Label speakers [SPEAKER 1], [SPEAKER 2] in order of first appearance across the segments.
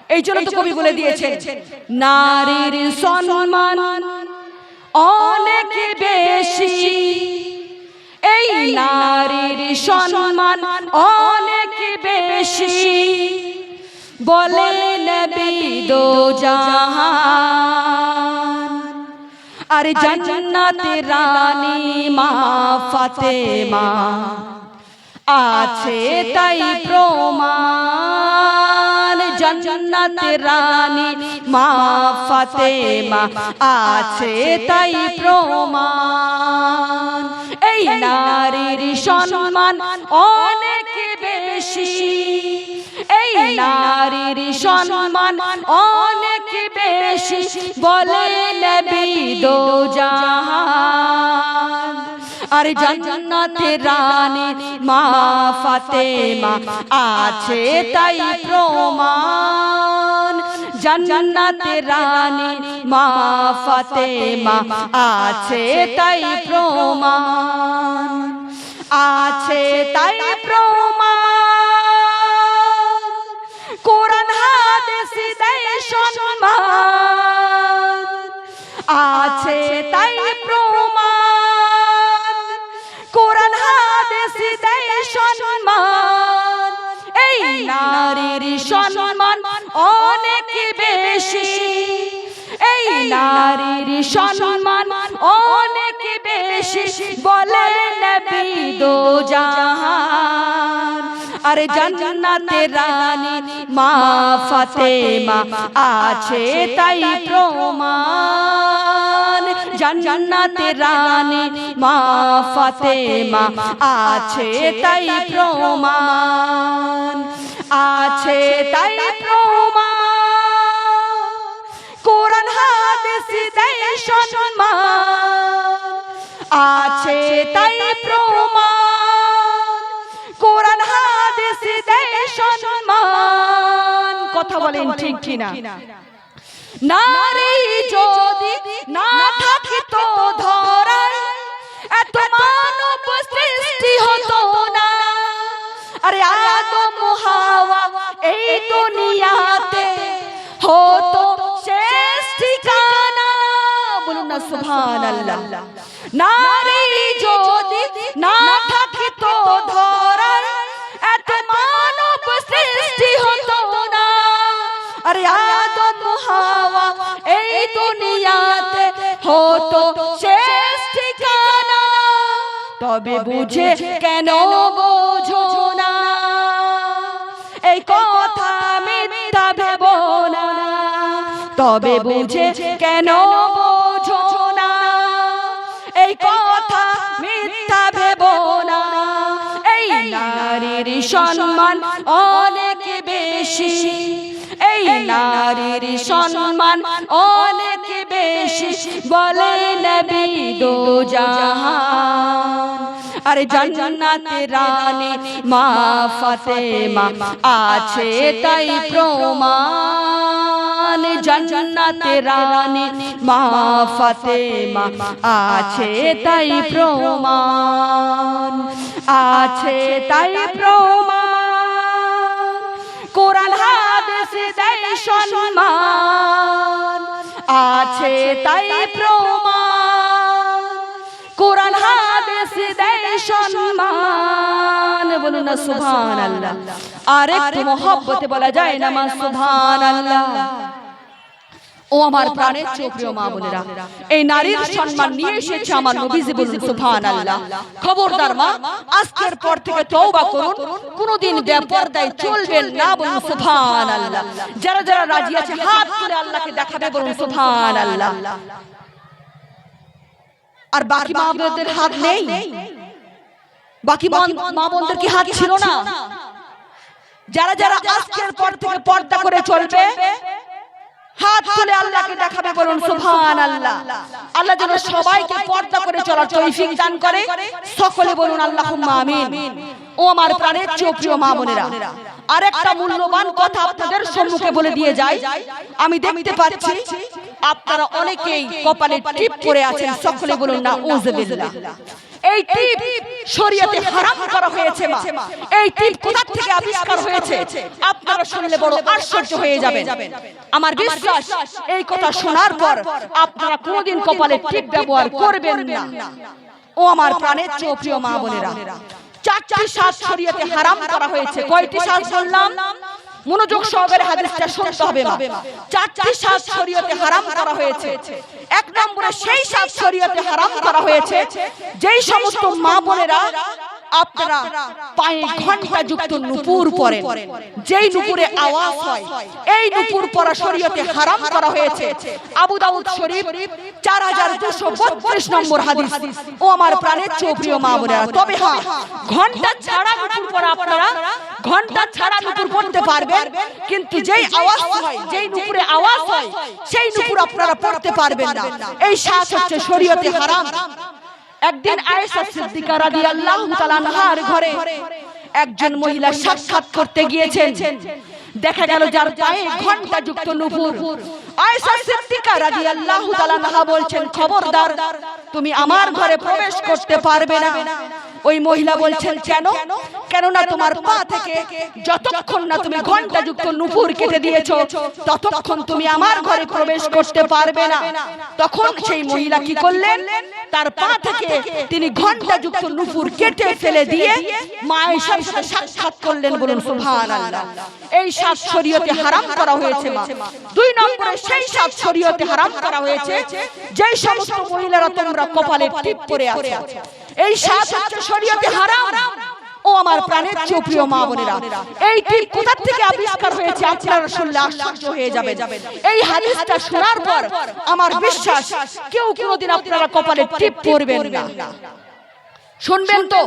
[SPEAKER 1] এই জন্য তো কবি বলে দিয়েছেন, নারীর সম্মান অনেক বেশি, এই নারীর সম্মান অনেক বেশি, বলে নবী দো জাহান। আর জান্নাতের রানী মা ফাতেমা আছে তাই প্রমাণ, জান্নাতের রানী মা ফাতেমা আছে তাই প্রমাণ। এই নারীর সম্মান অনেক বেশি, এই নারীর সম্মান অনেক বেশি, বলে নবী দো জাহান। আর জান্নাতের রানী মা ফাতেমা আছে তাই প্রমাণ, জান্নাতের রানী মা ফাতেমা আছে তাই প্রমাণ, আছে তাই প্রমাণ। কোরআন হাদিস দেয় সম্মান, আছে তাই প্রমাণ। কোরআন হাদিস দেয় সম্মান, এই নারীর সম্মান অনেক বেশি, এই নারীর সম্মান অনেক বেশি, বলে নবী দো জাহান। আর জান্নাতের রানী মা ফাতেমা আছে তাই প্রমাণ, জান্নাতের রানী মা ফাতেমা আছে তাই প্রমাণ, আছে তাই প্রমাণ। কোরআন হাদিস দেয় সম্মান, আছে তাই প্রমাণ। কোরআন হাদিস দেয় সম্মান। কথা বলেন ঠিক কিনা? নারী যদি না থাকতো ধরায়, এত মানব সৃষ্টি হতো না। আরে আদম হাওয়া এই দুনিয়াতে হতো শেষ ঠিকানা। বলুন না সুবহানাল্লাহ। নারী যদি না থাকতো ধরায়, এত মানব সৃষ্টি হতো না। আরে আদম হাওয়া এই দুনিয়াতে হতো শেষ ঠিকানা। তবে বুঝে কেন বোঝো না, এই কথা মিথ্যা ভেবো না। তবে বুঝে কেন বোঝো না, এই কথা মিথ্যা ভেবো না। এই নারীর সম্মান অনেক বেশি, এই নারীর সম্মান অনেক বেশি, বলে নবী দো জাহান। আর জান্নাতের রানী মা ফাতেমা আছে তাই প্রমাণ, জান্নাতের রানী মা ফাতেমা আছে তাই প্রমাণ, আছে তাই প্রমাণ। কোরআন হাদিস দেয় সম্মান, আছে তাই প্রমাণ। কোরআন হাদিস দেয় সম্মান। বলুন না সুবহানাল্লাহ। আর একটু মহব্বতে বলা যায় না মা সুবহানাল্লাহ। ও আমার প্রাণের প্রিয় মা বোনেরা, এই নারীর সম্মান নিয়ে এসেছে আমার নবীজি। বলুন সুবহানাল্লাহ। খবরদার মা, আজকের পর থেকে তওবা করুন, কোনদিন বেপরদায় চলবেন না। বলুন সুবহানাল্লাহ। যারা যারা রাজি আছে হাত তুলে আল্লাহকে দেখাবে। বলুন সুবহানাল্লাহ। আর বাকি মা বোনদের হাত নেই? বাকি মা বোনদের কি হাত ছিল না? যারা যারা আজকের পর থেকে পর্দা করে চলবে, হাত তুলে আল্লাহকে দেখাবে। বলুন সুবহানাল্লাহ। আল্লাহ যেন সবাইকে পর্দা করে চলার তৌফিক দান করে। সকলে বলুন আল্লাহুম্মা আমিন। ও আমার প্রাণের প্রিয় মা বোনেরা, আরেকটা মূল্যবান কথা আপনাদের সম্মুখে বলে দিয়ে যাই। আমি দেখতে পাচ্ছি আপনারা অনেকেই কপালে টিপ পরে আছেন। সকলে বলুন নাউযুবিল্লাহ। এই টিপ শরীয়তে হারাম করা হয়েছে মা, এই টিপ কোথা থেকে আবিষ্কার হয়েছে আপনারা শুনলে বড় আশ্চর্য হয়ে যাবেন। আমার বিশ্বাস এই কথা শোনার পর আপনারা কোনোদিন কপালে টিপ ব্যবহার করবেন না। ও আমার প্রাণের চেয়ে প্রিয় মা বোনেরা, 4টি সাজ শরীয়তে হারাম করা হয়েছে। কয়টি সাজ বললাম? মনোযোগ সহকারে হাদিসটা শুনতে হবে মা। 4টি সাজ শরীয়তে হারাম করা হয়েছে। 1 নম্বরে সেই সাজ শরীয়তে হারাম করা হয়েছে যেই সমস্ত মা বোনেরা আপনারা পায়ে ঘন্টা যুক্ত নূপুর পরেন, যেই নূপুরে আওয়াজ হয়, এই নূপুর পরা শরীয়তে হারাম করা হয়েছে। আবু দাউদ শরীফ 4232 নম্বর হাদিস। ও আমার প্রাণের চেয়ে প্রিয় মা বোনেরা, তবে হ্যাঁ, ঘন্টা ছাড়া নূপুর পরা আপনারা ঘন্টা ছাড়া নূপুর পড়তে পারবেন, কিন্তু যেই আওয়াজ হয়, যেই নূপুরে আওয়াজ হয়, সেই নূপুর আপনারা পড়তে পারবেন না। এই সাজ হচ্ছে শরীয়তে হারাম। একদিন আয়েশা সিদ্দিকা রাদিয়াল্লাহু তাআলা আনহার ঘরে একজন মহিলা সাক্ষাৎ করতে গিয়েছেন। দেখা গেল যার পায়ে ঘন্টা যুক্ত নূপুর। আয়েশা সিদ্দিকা রাদিয়াল্লাহু তাআলা আনহা বলছেন, খবরদার, তুমি আমার ঘরে প্রবেশ করতে পারবে না। ওই মহিলা বলছেন, কেন? কেননা তোমার পা থেকে যতক্ষণ না তুমি ঘন্টা যুক্ত নূপুর কেটে দিয়েছো ততক্ষণ তুমি আমার ঘরে প্রবেশ করতে পারবে না। তখন সেই মহিলা কি করলেন? তার পা থেকে তিনি ঘন্টা যুক্ত নূপুর কেটে ফেলে দিয়ে মা আয়েশার সাথে সাক্ষাৎ করলেন। বলুন সুবহানাল্লাহ। এই সাজ শরীয়তে হারাম করা হয়েছে মা। 2 নম্বরে সেই সাজ শরীয়তে হারাম করা হয়েছে যেই সমস্ত মহিলারা তোমরা কপালে টিপ পরে আছো, এই সাজ হচ্ছে শরীয়তে হারাম। ও আমার প্রাণের চেয়ে প্রিয় মা বোনেরা, এই টিপ কোথা থেকে আবিষ্কার হয়েছে আপনারা শুনলে আশ্চর্য হয়ে যাবেন। এই হাদিসটা শোনার পর আমার বিশ্বাস কেউ কোনোদিন আপনারা কপালে টিপ পরবেন না। শুনবেন তো?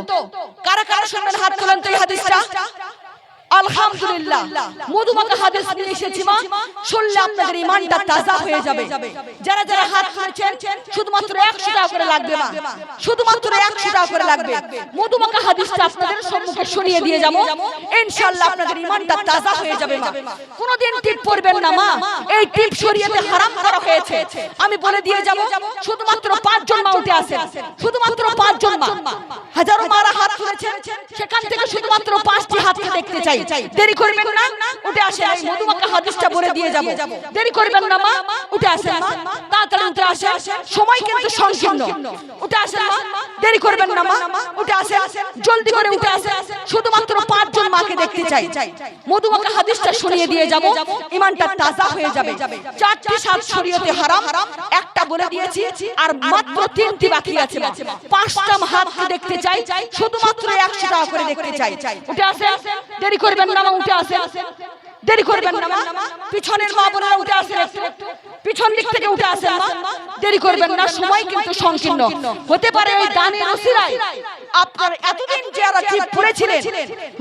[SPEAKER 1] কারা কারা শুনবেন হাত তোলেন তো এই হাদিসটা। আলহামদুলিল্লাহ, মধুমাখা হাদিস নিয়ে এসেছি মা, শুনলে আপনাদের ঈমানটা তাজা হয়ে যাবে। যারা যারা হাত তুলেছেন শুধুমাত্র 100 টাকা করে লাগবে মা, শুধুমাত্র 100 টাকা করে লাগবে। মধুমাখা হাদিসটা আপনাদের সম্মুখে শুনিয়ে দিয়ে যাব, ইনশাআল্লাহ আপনাদের ঈমানটা তাজা হয়ে যাবে মা। কোনোদিন টিপ পরবেন না মা, এই টিপ শরীয়তে হারাম করা হয়েছে। আমি বলে দিয়ে যাব, শুধুমাত্র 5 জন মা উঠে আসেন, শুধুমাত্র 5 জন মা। হাজারো মারা হাত তুলেছেন, সেখান থেকে শুধুমাত্র 5টি হাতকে দেখতে চাই। দেরি করবেন না, উঠে আসেন। এই মধুমাখা হাদিসটা বলে দিয়ে যাব, দেরি করবেন না মা, উঠে আসেন মা, তাড়াতাড়ি উঠে আসেন, সময় কিন্তু সংকীর্ণ। উঠে আসেন মা, দেরি করবেন না মা, উঠে আসেন, জলদি করে উঠে আসেন। শুধুমাত্র 5 জন মাকে দেখতে চাই। মধুমাখা হাদিসটা শুনিয়ে দিয়ে যাব, ঈমানটা তাজা হয়ে যাবে। 4টি সাজ শরীয়তে হারাম, একটা বলে দিয়েছি, আর মাত্র 3টি বাকি আছে। 5টা হাতকে দেখতে চাই, শুধুমাত্র 100 টাকা করে দেখতে চাই। উঠে আসেন, দেরি করবেন না মা, উঠে আসেন, দেরি করবেন না মা। পিছনের মা বোনেরা উঠে আসেন, একটু পিছন দিক থেকে উঠে আসেন মা, দেরি করবেন না, সময় কিন্তু সংকীর্ণ। হতে পারে ওই দানের ওসিলায় আপনার এতদিন যারা টিপ পড়েছিলেন,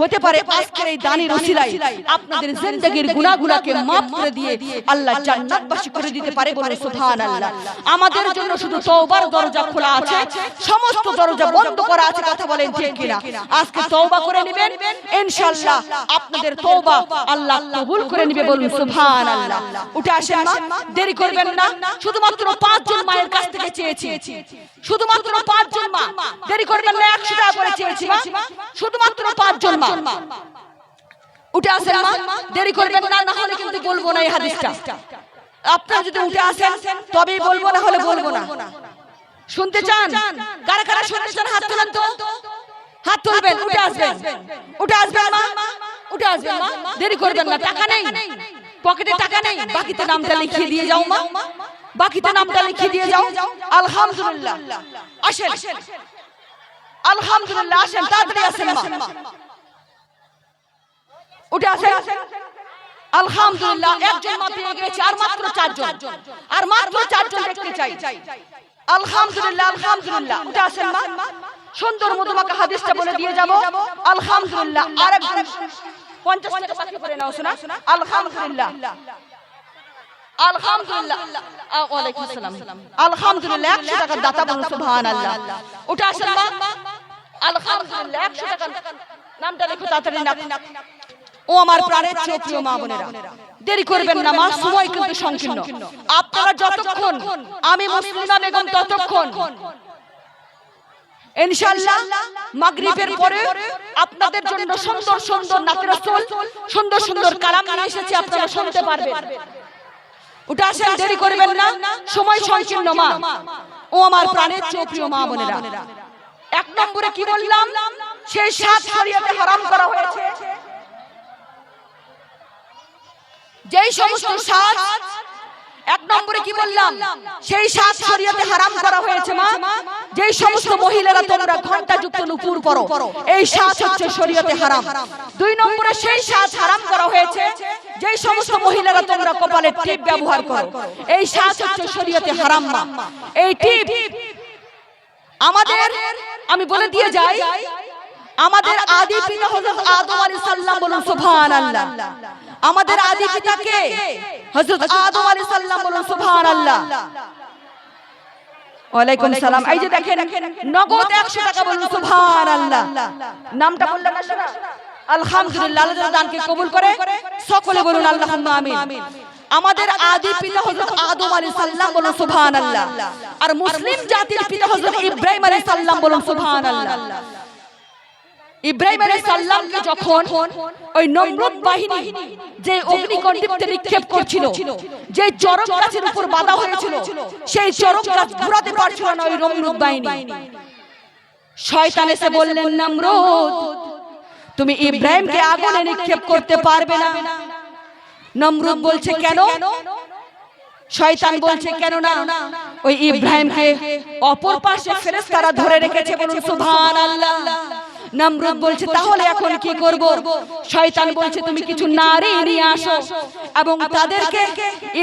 [SPEAKER 1] হতে পারে আজকের এই দানের ওসিলায় আপনাদের জিন্দেগীর গুনাহগুলোকে মাফ করে দিয়ে আল্লাহ জান্নাতবাসী করে দিতে পারে। বলে সুবহানাল্লাহ। আমাদের জন্য শুধু তওবার দরজা খোলা আছে, সমস্ত দরজা বন্ধ করা আছে। কথা বলেন ঠিক কিনা? আজকে তওবা করে নেবেন, ইনশাআল্লাহ আপনাদের তওবা আল্লাহ কবুল করে নেবে। বলুন সুবহানাল্লাহ। উঠে আসেন মা, দেরি করবেন না। শুধুমাত্র 5 জন মায়ের কাছ থেকে চেয়েছি, শুধুমাত্র 5 জন মা, দেরি করবেন না। 100 টাকা করে চেয়েছি মা, শুধুমাত্র 5 জন মা। উঠে আসেন মা, দেরি করবেন না, না হলে কিন্তু বলবো না এই হাদিসটা। আপনারা যদি উঠে আসেন তবেই বলবো, না হলে বলবো না। শুনতে চান? কারা কারা শুনতে চান হাত তোলেন তো, হাত তুলবেন। উঠে আসবেন, উঠে আসবেন মা, উঠে আসবেন মা, দেরি করবেন না। টাকা নেই পকেটে, টাকা নেই, বাকিতে নামটা লিখিয়ে দিয়ে যাও মা, বাকিতে নামটা লিখিয়ে দিয়ে যাও। আলহামদুলিল্লাহ, আসেন, আলহামদুলিল্লাহ, আসেন, তাড়াতাড়ি আসেন মা, উঠে আসেন। আলহামদুলিল্লাহ, একজন মা পেয়ে গেছে, আর মাত্র 4 জন, আর মাত্র 4 জন দেখতে চাই। আলহামদুলিল্লাহ, আলহামদুলিল্লাহ, উঠে আসেন মা। সুন্দর মধুমাখা হাদিসটা বলে দিয়ে যাব। আলহামদুলিল্লাহ, আরেকজন 50 টাকা বাকি করে নাও। শোনা, আলহামদুলিল্লাহ, আলহামদুলিল্লাহ, ওয়ালাইকুম আসসালাম, আলহামদুলিল্লাহ, 100 টাকা দাতা। বলুন সুবহানাল্লাহ। উঠে আসেন মা, আলহামদুলিল্লাহ, 100 টাকা নামটা লিখো তাড়াতাড়ি না। ও আমার প্রাণের চেয়ে প্রিয় মা বোনেরা, দেরি করবেন না মা, সময় কিন্তু সংকীর্ণ। আপনারা যতক্ষণ, আমি মুসলিমা বেগম ততক্ষণ ইনশাআল্লাহ মাগরিবের পরে আপনাদের জন্য সুন্দর সুন্দর নাতে রাসূল, সুন্দর সুন্দর কালাম নিয়ে এসেছি, আপনারা শুনতে পারবেন। ওটা আসেন, দেরি করবেন না, সময় সংকীর্ণ মা ও আমার প্রাণের প্রিয় মা বোনেরা। এক নম্বরে কি বললাম, সেই সাত শরীয়তে হারাম করা হয়েছে, যেই সমস্ত সাত, এক নম্বরে কি বললাম, সেই সাত শরীয়তে হারাম করা হয়েছে মা, যেই সমস্ত মহিলারা তোমরা ঘণ্টাযুক্ত নুপুর পরো, এই সাত হচ্ছে শরীয়তে হারাম। দুই নম্বরে সেই সাত হারাম করা হয়েছে, যেই সমস্ত মহিলারা তোমরা কপালে টিপ ব্যবহার করো, এই সাত হচ্ছে শরীয়তে হারাম মা। এই টিপ আমাদের, আমি বলে দিয়ে যাই, আমাদের আদি পিতা হযরত আদম আলাইহিস সালাম, বলুন সুবহানাল্লাহ। আমাদের আদি পিতা কে? হযরত আদম আলাইহিস সালাম, বলুন সুবহানাল্লাহ। ওয়ালাইকুম সালাম। এই যে দেখেন নগদ 100 টাকা, বলুন সুবহানাল্লাহ। নামটা বললেন না শোনা, আলহামদুলিল্লাহ। আল্লাহ দানকে কবুল করে, সকলে বলুন আল্লাহুম্মা আমিন। আমাদের আদি পিতা হযরত আদম আলাইহিস সালাম, বলুন সুবহানাল্লাহ। আর মুসলিম জাতির পিতা হযরত ইব্রাহিম আলাইহিস সালাম, বলুন সুবহানাল্লাহ। ইব্রাহিম আলাইহিস সালামকে যখন ওই নমরুদ বাহিনী যে অগ্নিকণ্ডিতে নিক্ষেপ করছিল, যে চরক গাছের উপর বাঁধা হয়েছিল, সেই চরক গাছ ঘোরাতে পারছিল না ওই নমরুদ বাহিনী। শয়তান এসে বললেন, নমরুদ তুমি ইব্রাহিমকে আগুনে নিক্ষেপ করতে পারবে না। নমরুদ বলছে কেন? শয়তান বলছে কেন না, ওই ইব্রাহিমকে অপর পাশে ফেরেশতারা ধরে রেখেছে, বলুন সুবহানাল্লাহ। নমরুদ বলছে তাহলে এখন কি করব? শয়তান বলছে তুমি কিছু নারী নিয়ে আসো এবং তাদেরকে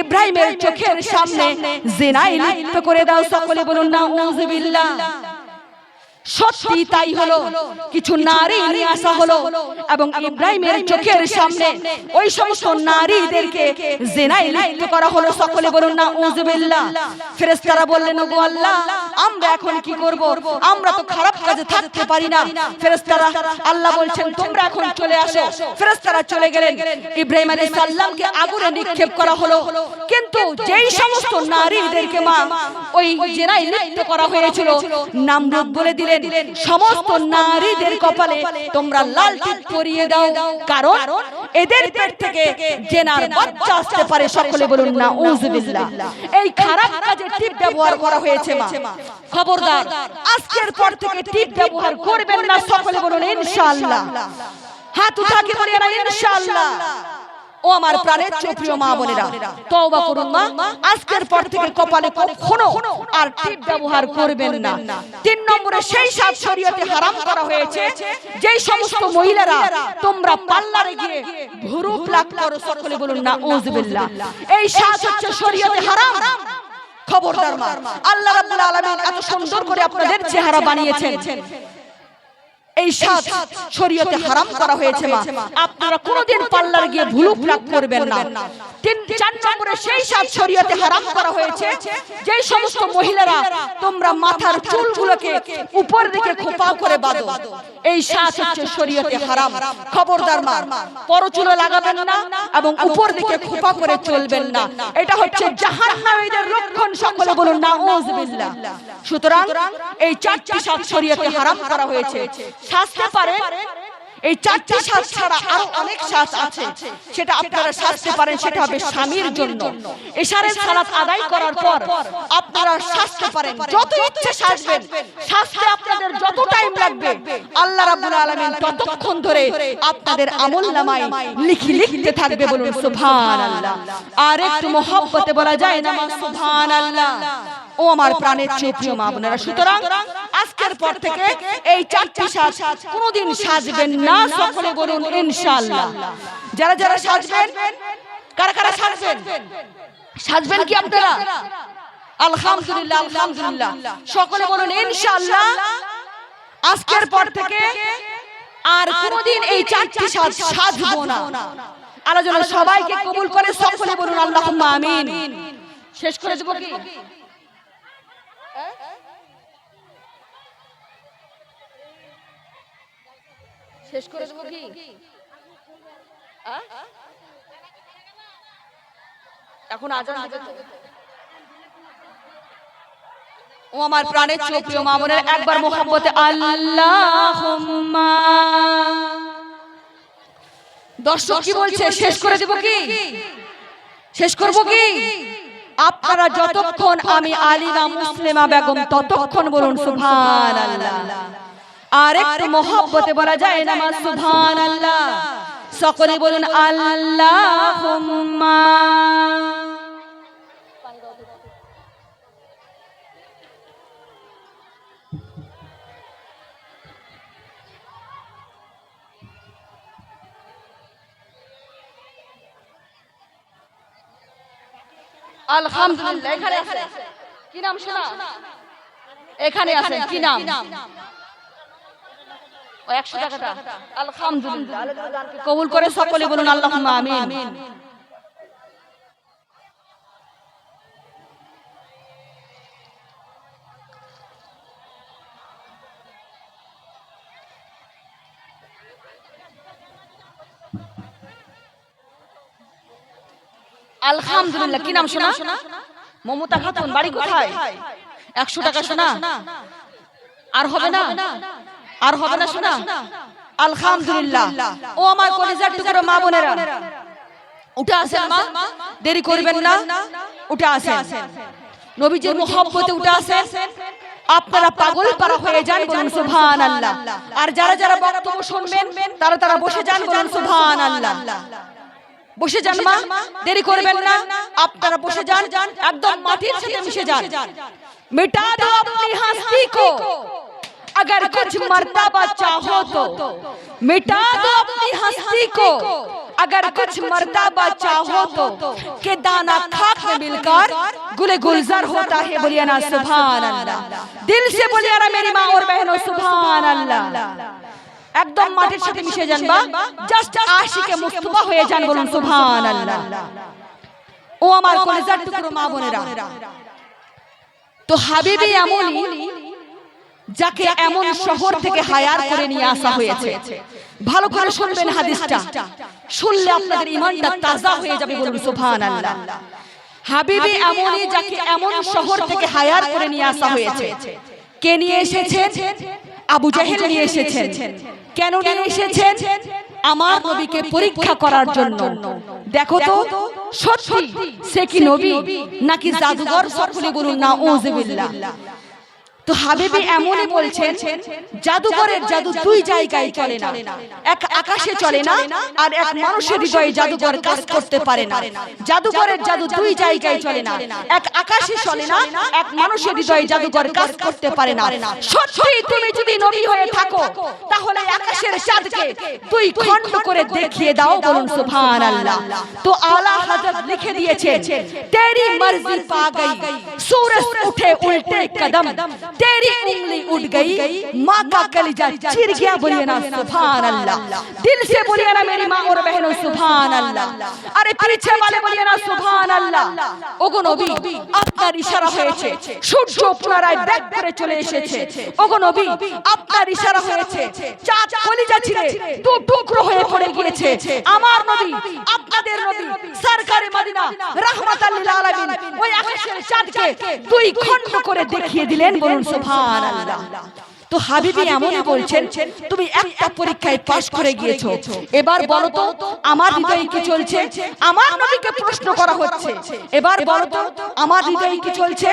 [SPEAKER 1] ইব্রাহিমের চোখের সামনে জিনায় লিপ্ত করে দাও। সকলে বলুন নাউযুবিল্লাহ। সত্যি তাই হলো, কিছু নারী নিয়ে আসা হলো এবং ইব্রাহিমের চোখের সামনে ওই সমস্ত নারীদেরকে জিনায় লিপ্ত করা হলো। সকলে বলুন নাউযুবিল্লাহ। ফেরেশতারা বললেন, ওগো আল্লাহ, আমরা এখন কি করব? আমরা তো খারাপ কাজে থাকতে পারি না। ফেরেশতারা, আল্লাহ বলছেন তোমরা এখন চলে আসো। ফেরেশতারা চলে গেলেন, ইব্রাহিম আলাইহিস সালামকে আগুনে নিক্ষেপ করা হলো। কিন্তু যেই সমস্ত নারীদেরকে মা ওই জিনায় লিপ্ত করা হয়েছিল, নমরুদ বলে দিলেন সমস্ত নারীদের কপালে তোমরা লাল টিপ পরিয়ে দাও, কারণ এদের পেট থেকে জিনার বাচ্চা আসতে পারে। সকলে বলুন নাউযুবিল্লাহ। এই খারাপ কাজে টিপ ব্যবহার করা হয়েছে মা। খবরদার আজকের পর থেকে টিপ ব্যবহার করবেন না। সকলে বলুন ইনশাআল্লাহ। হাত উঠাকে বলিয়ে না ইনশাআল্লাহ। ও আমার প্রাণের প্রিয় মা বোনেরা, তওবা করুন মা, আজকের পর থেকে কপালে কখনো আর টিপ ব্যবহার করবেন না। 3 নম্বরে সেই সাত শরীয়তে হারাম করা হয়েছে, যেই সমস্ত মহিলারা তোমরা পার্লারে গিয়ে ভুরু প্লাক করো। সকলে বলুন নাউযুবিল্লাহ। এই সাত হচ্ছে শরীয়তে হারাম। খবরদার মা, আল্লাহ রাব্বুল আলামিন এত সুন্দর করে আপনাদের চেহারা বানিয়েছেন, এই সাত শরীয়তে হারাম করা হয়েছে মা। আপনারা কোনোদিন পার্লার গিয়ে ভুরু প্লাক করবেন না। 4 নম্বরে সেই সাত শরীয়তে হারাম করা হয়েছে, যেই সমস্ত মহিলারা তোমরা মাথার চুলগুলোকে উপর দিকে খোপা করে বাঁধো, এই সাত হচ্ছে শরীয়তে হারাম। খবরদার মা, পরচুলে লাগাবেন না এবং উপর দিকে খোপা করে চলবেন না। এটা হচ্ছে জাহান্নামীদের লক্ষণ। সকলে বলুন নাউযুবিল্লাহ। সুতরাং এই 4টি সাত শরীয়তে হারাম করা হয়েছে। শাস্তি পারেন, এই 4টি সাজ ছাড়া আরো অনেক সাজ আছে, সেটা আপনারা সাজতে পারেন। সেটা হবে স্বামীর জন্য। এশারের সালাত আদায় করার পর আপনারা সাজতে পারেন, যত ইচ্ছে সাজবেন। সাজতে আপনাদের যত টাইম লাগবে আল্লাহ রাব্বুল আলামিন ততক্ষণ ধরে আপনাদের আমলনামায় লিখতে থাকবে। বলুন সুবহানাল্লাহ। আর একটু মহব্বতে বলা যায় না সুবহানাল্লাহ। ও আমার প্রাণের প্রিয় মা বোনেরা, সুতরাং আজকের পর থেকে এই 4টি সাজ কোনোদিন সাজবেন না। সকলে বলুন ইনশাআল্লাহ। যারা যারা সাজবেন, কারা কারা সাজবেন? সাজবেন কি আপনারা? আলহামদুলিল্লাহ, আলহামদুলিল্লাহ। সকলে বলুন ইনশাআল্লাহ। আজকের পর থেকে আর কোনোদিন এই 4টি সাজ সাজবো না। আল্লাহ যেন সবাইকে কবুল করে। সকলে বলুন আল্লাহুম্মা আমিন। শেষ করে দেব কি? শেষ করে দেব কি? এখন আজান দিবে তো। ও আমার প্রাণের প্রিয় মা বোনের, একবার মোহাম্মতে আল্লাহুম্মা। দর্শক কি বলছে, শেষ করে দেব কি, শেষ করব কি? আপনারা যতক্ষণ আমি আলিমা মুসলিমা বেগম ততক্ষণ বলুন সুবহানাল্লাহ। আর একটু মোহাব্বতে বলা যায় না মা সুবহানাল্লাহ। সকলে বলুন আল্লাহুম্মা। আলহামদুলিল্লাহ। এখানে আছে কি নাম শোনা? এখানে আছে কি নাম? ও 100 টাকাটা। আলহামদুলিল্লাহ। কবুল করে সকলে বলুন আল্লাহুম্মা আমিন। আলহামদুলিল্লাহ। কি নাম শোনা? মমতা খাতুন। বাড়ি কোথায়? 100 টাকা শোনা। আর হবে না, আর হবে না শোনা। আলহামদুলিল্লাহ। ও আমার কলিজার টুকরো মা বোনেরা, উঠে আসেন মা, দেরি করবেন না, উঠে আসেন। নবীজির মোহাব্বতে উঠে আসেন। আপনারা পাগল পারা হয়ে যান, বলুন সুবহানাল্লাহ। আর যারা যারা বক্তব্য শুনবেন তারা তারা বসে যান, বলুন সুবহানাল্লাহ। বসে যান মা, দেরি করবেন না, আপনারা বসে যান, একদম মাটির সাথে মিশে যান। मिटा दो अपनी हस्ती को अगर कुछ मर्तबा चाहो तो, मिटा दो अपनी हस्ती को अगर कुछ मर्तबा चाहो तो, के दाना खाक में मिलकर गुले गुलजार होता है। बोलिए ना सुभान अल्लाह। दिल से बोलिए ना मेरी माँ और बहनों सुभान अल्लाह। একদম মাটির সাথে মিশে যান বা জাস্ট আশিকে মুস্তফা হয়ে যান, বলুন সুবহানাল্লাহ। ও আমার কলিজার টুকরো মা বোনেরা, তো হাবিবি এমনই যাকে এমন শহর থেকে হায়ার করে নিয়ে আসা হয়েছে। ভালো করে শুনবেন হাদিসটা, শুনলে আপনাদের ঈমানটা তাজা হয়ে যাবে, বলুন সুবহানাল্লাহ। হাবিবি এমনই যাকে এমন শহর থেকে হায়ার করে নিয়ে আসা হয়েছে। কে নিয়ে এসেছেন? আবু জাহেল নিয়ে এসেছেন। কেন নিয়ে এসেছেন? আমার নবীকে পরীক্ষা করার জন্য। দেখো তো সত্যি সে কি নবী নাকি জাদুঘর? সকলে বলুন নাউযুবিল্লাহ। তো হাবিবি এমনই বলছেন, জাদুঘরের জাদু দুই জায়গায় চলে না, এক আকাশে চলে না আর এক মানুষের হৃদয়ে জাদুঘর কাজ করতে পারে না। জাদুঘরের জাদু দুই জায়গায় চলে না, এক আকাশে চলে না, এক মানুষের হৃদয়ে জাদুঘর কাজ করতে পারে না। সত্যি তুমি যদি নবী হয়ে থাকো তাহলে আকাশের চাঁদকে দুই খণ্ড করে দেখিয়ে দাও, বলুন সুবহানাল্লাহ। তো আলা হযরত লিখে দিয়েছেন, তেরি মর্জি পা গই सूरज उठे उल्टे कदम, तेरी उंगली उठ गई माँ का कलेजा चिर गया। बोलिए ना सुभान अल्लाह। दिल से बोलिए ना मेरी माँ और बहनों सुभान अल्लाह। अरे पीछे वाले बोलिए ना सुभान अल्लाह। ওগো নবী, আপনার ইশারা হয়েছে, সূর্য পুনরায় ব্যাক করে চলে এসেছে। ওগো নবী, আপনার ইশারা হয়েছে, চাঁদ কলিজা ছিঁড়ে দু টুকরো হয়ে পড়ে গিয়েছে। আমার নবী, আপনাদের নবী সরকারে মদিনা রাহমাতাল লিল আলামিন ওই আকাশের চাঁদকে দুই খণ্ড করে দেখিয়ে দিলেন, বলুন সুবহানাল্লাহ। তো হাবিবি এমনই বলছেন, তুমি একটা পরীক্ষায় পাশ করে গিয়েছো, এবার বলো তো আমার হৃদয়ে কি চলছে? আমার নবীকে প্রশ্ন করা হচ্ছে, এবার বলো তো আমার হৃদয়ে কি চলছে?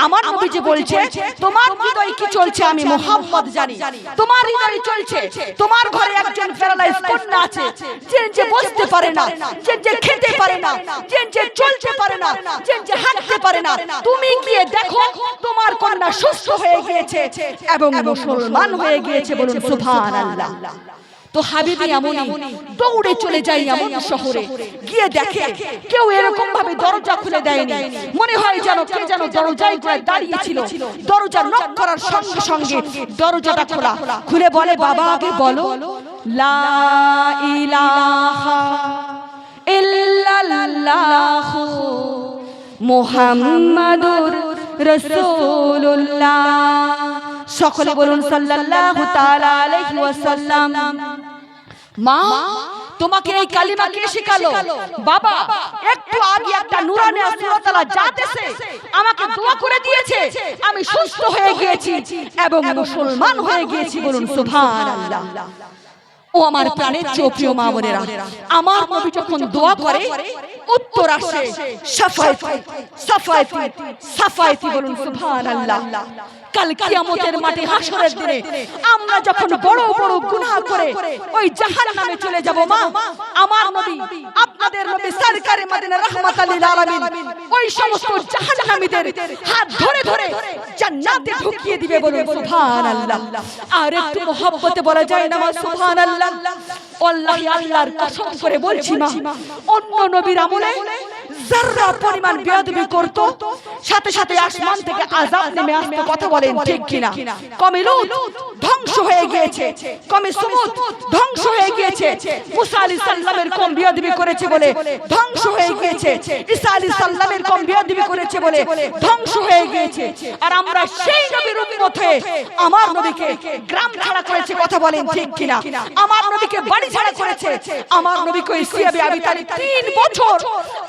[SPEAKER 1] আমার নবী যে বলছে তোমার হৃদয়ে কি চলছে আমি মুহাম্মদ জানি। তোমার হৃদয়ে চলছে তোমার ঘরে একজন প্যারালাইজ কন্যা আছে, যে বসতে পারে না, যে খেতে পারে না, যে চলতে পারে না, যে হাঁটতে পারে না। তুমি গিয়ে দেখো তোমার কন্যা সুস্থ হয়ে গিয়েছে এবং মুসলমান হয়ে গিয়েছে, বলুন সুবহানাল্লাহ। তো হাবিবি এমনই দৌড়ে চলে যায় এমন শহরে, গিয়ে দেখে কেউ এরকম ভাবে দরজা খুলে দেয়নি। মনে হয় যেন কে যেন দরজায় করে দাঁড়িয়ে ছিল। দরজা নক করার সঙ্গে সঙ্গে দরজাটা খোলা, খুলে বলে বাবা আগে বলো লা ইলাহা ইল্লাল্লাহ মুহাম্মাদুর রাসূলুল্লাহ। সকলে বলুন সাল্লাল্লাহু তাআলা আলাইহি ওয়াসাল্লাম। মা তোমাকে এই কালিমা কে শেখালো? বাবা একটু আগে একটা নূরানি সূরাত আল্লাহ জাতেছে আমাকে দোয়া করে দিয়েছে, আমি সুস্থ হয়ে গিয়েছি এবং মুসলমান হয়ে গিয়েছি। বলুন সুবহানাল্লাহ। ও আমার প্রাণের প্রিয় মা বোনেরা, আমার নবী যখন দোয়া করে উত্তর আসে শাফায়াতি শাফায়াতি শাফায়াতি। বলুন সুবহানাল্লাহ। কাল কিয়ামতের মাঠে হাসরের দিনে আমরা যখন বড় বড় গুনাহ করে ওই জাহান্নামে চলে যাব, মা আমার নবী আপনাদের নবী সরকারে মদিনা রাহমাতাল লিল আলামিন ওই সমস্ত জাহান্নামীদের হাত ধরে ধরে জান্নাতে ঢুকিয়ে দিবে। বলুন সুবহানাল্লাহ। আর একটু মহব্বতে বলা যায় না মা সুবহানাল্লাহ? আল্লাহি আল্লাহর কসম করে বলছি মা, অন্য নবীর আমলে যারা পরিমাণ বেয়াদবি করত সাথে সাথে আসমান থেকে আযাব নেমে আসতো। কথা বলেন ঠিক কিনা? কওমে লূত ধ্বংস হয়ে গিয়েছে, কওমে সমুদ ধ্বংস হয়ে গিয়েছে, মুসা আলাইহিস সালামের কওম বেয়াদবি করেছে বলে ধ্বংস হয়ে গিয়েছে, ঈসা আলাইহিস সালামের কওম বেয়াদবি করেছে বলে ধ্বংস হয়ে গিয়েছে। আর আমরা সেই নবীর উম্মত হয়ে আমার নবীকে গ্রাম ছাড়া করেছে। কথা বলেন ঠিক কিনা? আমার নবীকে বাড়ি ছাড়া করেছে। আমার নবীকে সিয়াবে আবি তালিব 3 বছর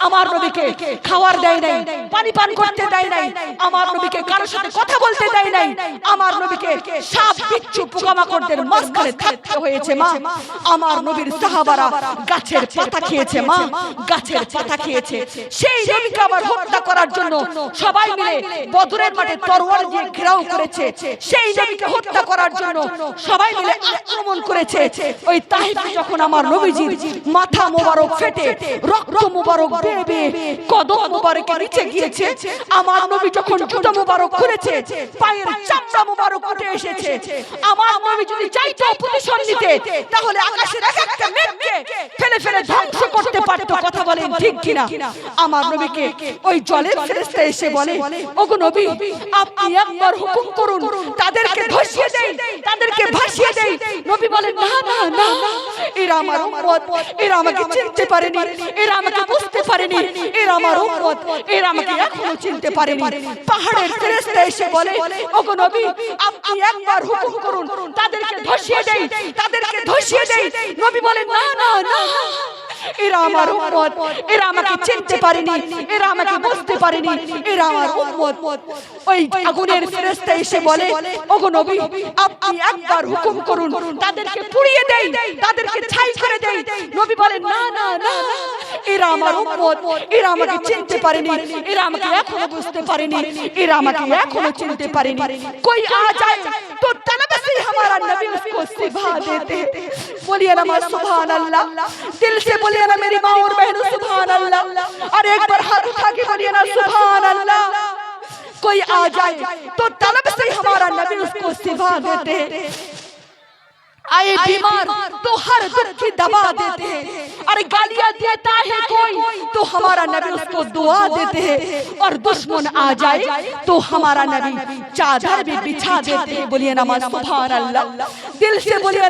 [SPEAKER 1] আমার নবীকে খাওয়ার দেয় নাই, পানি পান করতে দেয় নাই, আমার নবীকে কারোর সাথে কথা বলতে দেয় নাই, আমার নবীকে সাপ বিচ্ছু পোকামাকড়দের মাঝখানে থাকতে হয়েছে। মা আমার নবীর সাহাবারা গাছের পাতা খেয়েছে, মা গাছের পাতা খেয়েছে। সেই নবীকে আবার হত্যা করার জন্য সবাই মিলে বদরের মাঠে তরোয়াল দিয়ে ঘেরাও করেছে। সেই নবীকে হত্যা করার জন্য সবাই মিলে আক্রমণ করেছে। ওই তাহিফে যখন আমার নবীজির মাথা মোবারক ফেটে রক্ত মোবারক বেয়ে বেয়ে কদম মোবারকের নিচে গিয়েছে, আমার নবী যখন জুতা মোবারক খুলেছে পায়ের চামড়া মোবারক উঠে এসেছে। আমার নবী যদি চাইতো প্রতিশোধ নিতে তাহলে আকাশের এক একটা মেঘকে ফেলে ফেলে ধ্বংস করতে পারত। কথা বলেন ঠিক কিনা? আমার নবীকে ওই জলের ফেরেশতা এসে বলে, ওগো নবী আপনি একবার হুকুম করুন তাদেরকে ধসিয়ে দেই, তাদেরকে ভাসিয়ে দেই। নবী বলেন না না না, এরা আমার উম্মত, এরা আমাকে চিনতে পারেনি, এরা আমাকে বুঝতে পারেনি, এরা আমার উম্মত, এরা আমাকে এখনো চিনতে পারেনি। পাহাড়ের ফেরেশতা এসে বলে, ওগো নবী আপনি একবার হুকুম করুন তাদেরকে ধসিয়ে দেই, তাদেরকে ধসিয়ে দেই। নবী বলেন না না না, এরা আমার উম্মত, এরা আমাকে চিনতে পারেনি, এরা আমাকে বুঝতে পারেনি, এরা আমার উম্মত। ওই আগুনের ফেরেশতা এসে বলে, ওগো নবী আপনি একবার হুকুম করুন তাদেরকে পুড়িয়ে দেই, তাদেরকে ছাই করে দেই। নবী বলেন না না না, এরা আমার উম্মত, এরা আমাকে চিনতে পারেনি, এরা আমাকে এখনো বুঝতে পারেনি, এরা আমাকে এখনো চিনতে পারেনি। कोई आ जाए तो तलब से हमारा नबी उसको सिखा देते। बोलिए ना सुभान अल्लाह, दिल से बोलिए ना मेरी माँ और बहनों सुभान अल्लाह, और एक बार हाथ उठा के बोलिए ना सुभान अल्लाह। कोई आ जाए तो तलब से हमारा नबी उसको सिखा देते। आए बीमार तो हर दुख की दवा देते हैं, और गालियां देता है कोई तो हमारा नबी उसको दुआ देते हैं, और दुश्मन आ जाए तो हमारा नबी चादर भी बिछा देते हैं। बोलिए ना सुभान अल्लाह, दिल से बोलिए।